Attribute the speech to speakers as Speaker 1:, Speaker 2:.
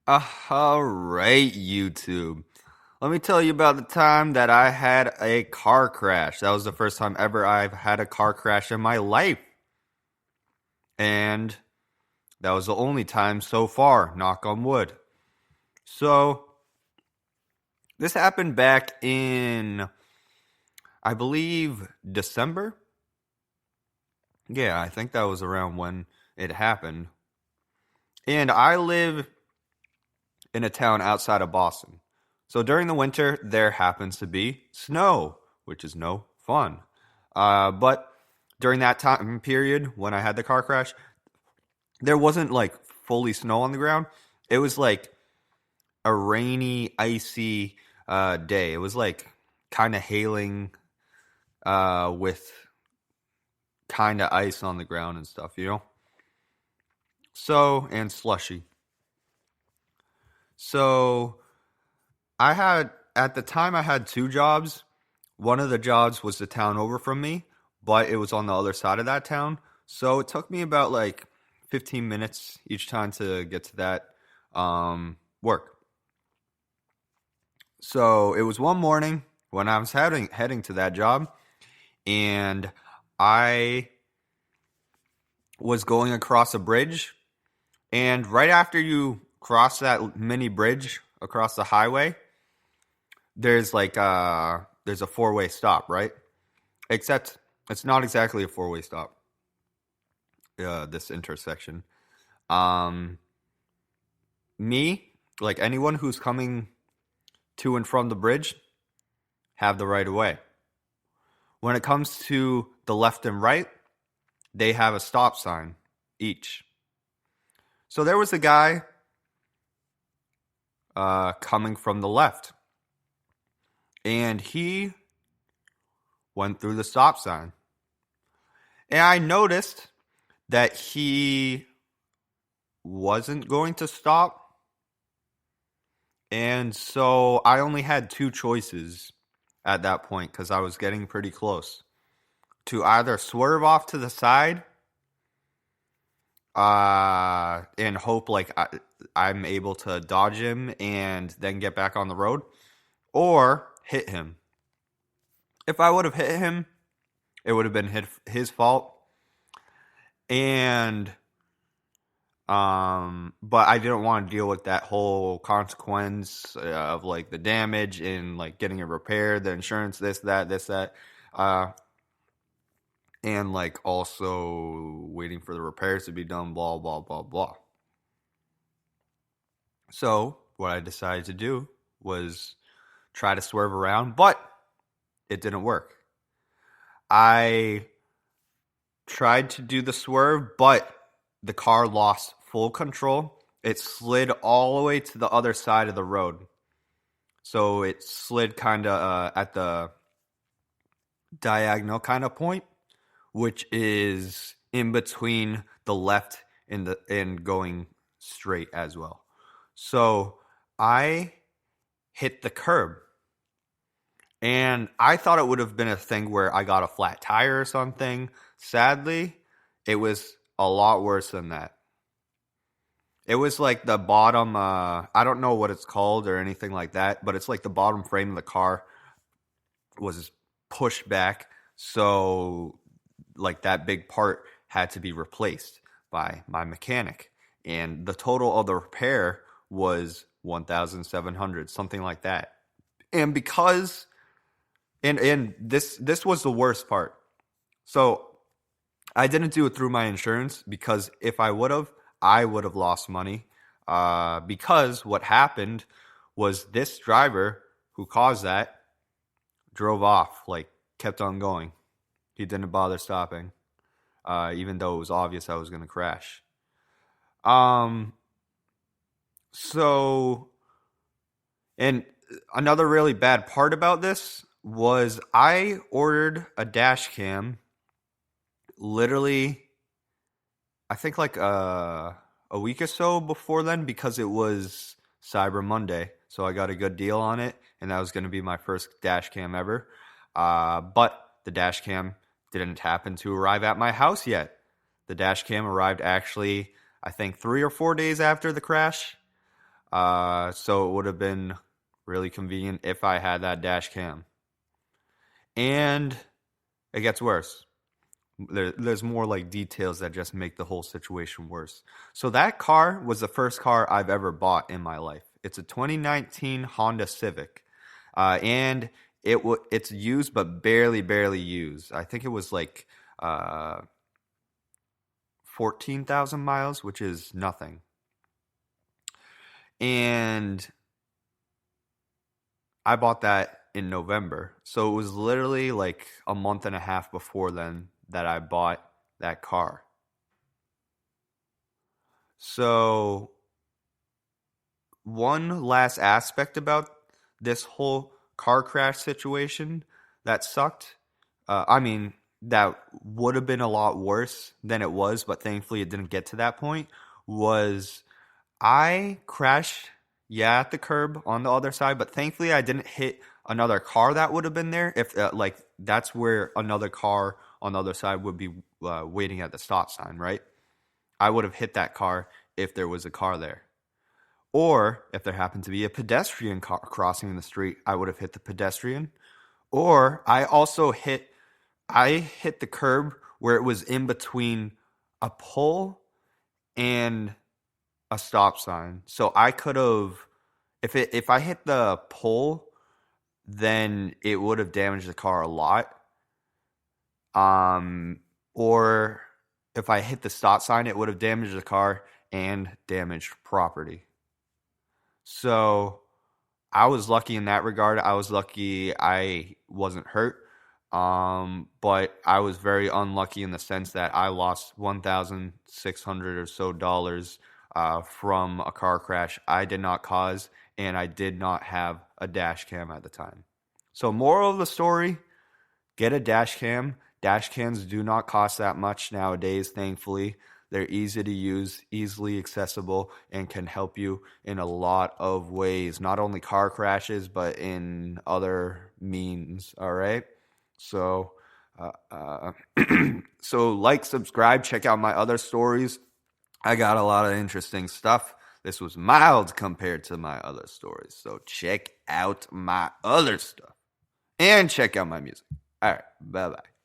Speaker 1: Alright, YouTube. Let me tell you about the time that I had a car crash. That was the first time ever I've had a car crash in my life. And that was the only time so far, knock on wood. So, this happened back in, I believe, December? Yeah, I think that was around when it happened. And I live in a town outside of Boston. So during the winter, there happens to be snow, which is no fun. But during that time period when I had the car crash, there wasn't like fully snow on the ground. It was like a rainy, icy day. It was like kind of hailing with kind of ice on the ground and stuff, you know? So, and slushy. So, at the time, I had two jobs. One of the jobs was the town over from me, but it was on the other side of that town. So it took me about like 15 minutes each time to get to that work. So it was one morning when I was heading to that job, and I was going across a bridge. And right after you cross that mini bridge across the highway, there's like there's a four-way stop, right? Except it's not exactly a four-way stop. This intersection. Um, Me, like anyone who's coming to and from the bridge, have the right of way. When it comes to the left and right, they have a stop sign each. So there was a guy coming from the left, and he went through the stop sign. And I noticed that he wasn't going to stop. And so I only had two choices at that point because I was getting pretty close to either swerve off to the side and hope like I'm able to dodge him and then get back on the road, or hit him. If I would have hit him, it would have been his fault. And but I didn't want to deal with that whole consequence of like the damage and like getting it repaired, the insurance, this, that, and like also waiting for the repairs to be done, blah, blah, blah, blah. So what I decided to do was try to swerve around, but it didn't work. I tried to do the swerve, but the car lost full control. It slid all the way to the other side of the road. So it slid kind of at the diagonal kind of point, which is in between the left and going straight as well. So I hit the curb. And I thought it would have been a thing where I got a flat tire or something. Sadly, it was a lot worse than that. It was like the bottom, I don't know what it's called or anything like that, but it's like the bottom frame of the car was pushed back. So like that big part had to be replaced by my mechanic. And the total of the repair was 1,700, something like that. And because and this was the worst part. So I didn't do it through my insurance because if I would have, I would have lost money. Because what happened was this driver who caused that drove off, like kept on going. He didn't bother stopping, even though it was obvious I was going to crash. So, and another really bad part about this was I ordered a dash cam literally, I think like a week or so before then because it was Cyber Monday. So I got a good deal on it, and that was going to be my first dash cam ever. But the dash cam didn't happen to arrive at my house yet. The dash cam arrived actually, I think, 3 or 4 days after the crash. So it would have been really convenient if I had that dash cam. And it gets worse. There's more like details that just make the whole situation worse. So that car was the first car I've ever bought in my life. It's a 2019 Honda Civic, and it's used but barely used. I think it was like 14,000 miles, which is nothing. And I bought that in November. So it was literally like a month and a half before then that I bought that car. So, one last aspect about this whole car crash situation that sucked. I mean, that would have been a lot worse than it was, but thankfully it didn't get to that point. Was I crashed, yeah, at the curb on the other side, but thankfully I didn't hit another car that would have been there. If like that's where another car on the other side would be waiting at the stop sign, right? I would have hit that car if there was a car there. Or if there happened to be a pedestrian car crossing the street, I would have hit the pedestrian. Or I hit the curb where it was in between a pole and a stop sign. So I could have if I hit the pole, then it would have damaged the car a lot. Or if I hit the stop sign, it would have damaged the car and damaged property. So I was lucky in that regard. I was lucky I wasn't hurt. But I was very unlucky in the sense that I lost 1,600 or so dollars from a car crash I did not cause, and I did not have a dash cam at the time. So, moral of the story, get a dash cam. Dash cams do not cost that much nowadays, thankfully. They're easy to use, easily accessible, and can help you in a lot of ways. Not only car crashes, but in other means. All right. So, so like, subscribe, check out my other stories. I got a lot of interesting stuff. This was mild compared to my other stories. So check out my other stuff and check out my music. All right. Bye bye.